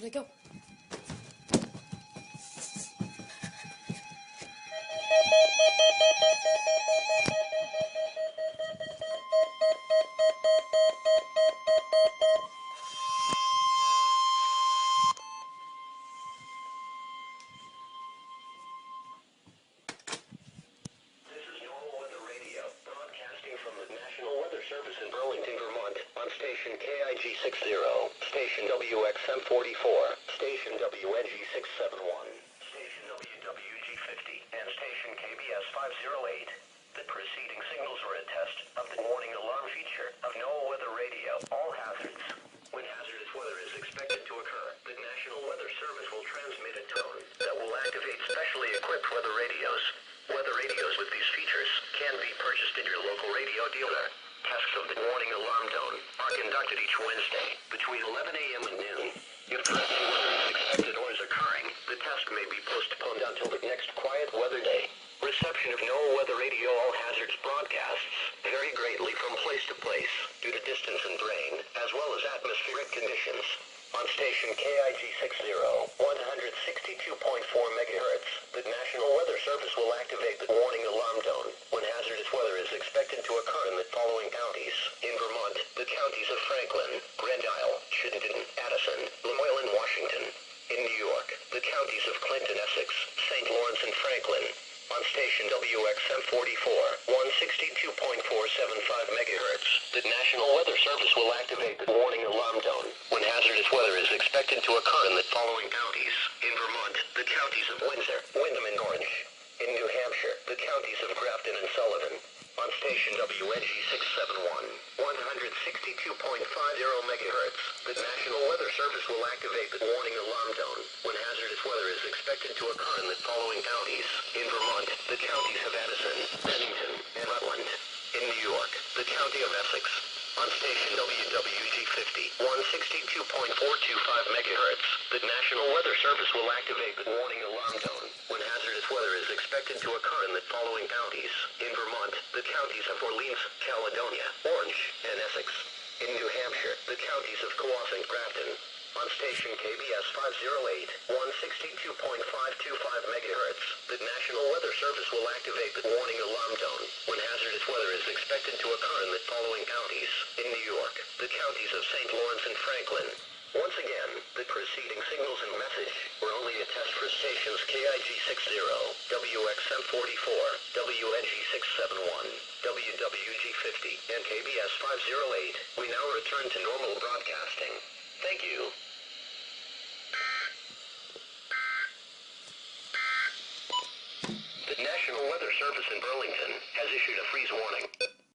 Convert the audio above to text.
Here they go. From the National Weather Service in Burlington, Vermont, on station KIG 60, station WXM44, station WNG 671, station WWG 50, and station KBS 508. The preceding signals were a test of the warning alarm feature of NOAA weather radio, all hazards. When hazardous weather is expected to occur, the National Weather Service will transmit a tone that will activate specially equipped weather radios. Weather radios with these features can be purchased in your local radio dealer. Tests of the warning alarm tone are conducted each Wednesday between 11 a.m. and noon. If threatening weather is expected or is occurring, the test may be postponed until the next quiet weather day. Reception of NOAA weather radio all hazards broadcasts vary greatly from place to place due to distance and terrain, as well as atmospheric conditions. On station KIG 60, 162.4 MHz, the National Weather Service will activate the warning alarm tone when hazardous weather is expected to occur in the following counties. In Vermont, the counties of Franklin, Grand Isle, Chittenden, Addison, Lemoyne, Washington. In New York, the counties of Clinton, Essex, St. Lawrence, and Franklin. On station WXM44, 162.475 MHz, the National Weather Service will activate the warning alarm tone when hazardous weather is expected to occur in the following counties. In Vermont, the counties of Windsor, Windham, and Orange. In New Hampshire, the counties of Grafton and Sullivan. On station WNG 671, 162.50 MHz, the National Weather Service will activate the warning alarm tone when hazardous weather is expected to occur in the following counties. In Vermont, the counties of Addison, Bennington, and Rutland. In New York, the county of Essex. On station WWG 50, 162.425 MHz, the National Weather Service will activate the warning alarm tone when hazardous weather is expected to occur in the following counties. In Vermont, the counties of Orleans, Caledonia, Orange, and Essex. In New Hampshire, the counties of Coos and Grafton. On station KBS 508, 162.525 MHz, the National Weather Service will activate the warning alarm tone when hazardous weather is expected to occur in the following counties. In New York, the counties of St. Lawrence and Franklin. Once again, the preceding signals and message were only a test for stations KIG 60, WXM44, WNG 671, WWG 50, and KBS 508. We now return to normal broadcasting. Thank you. The National Weather Service in Burlington has issued a freeze warning.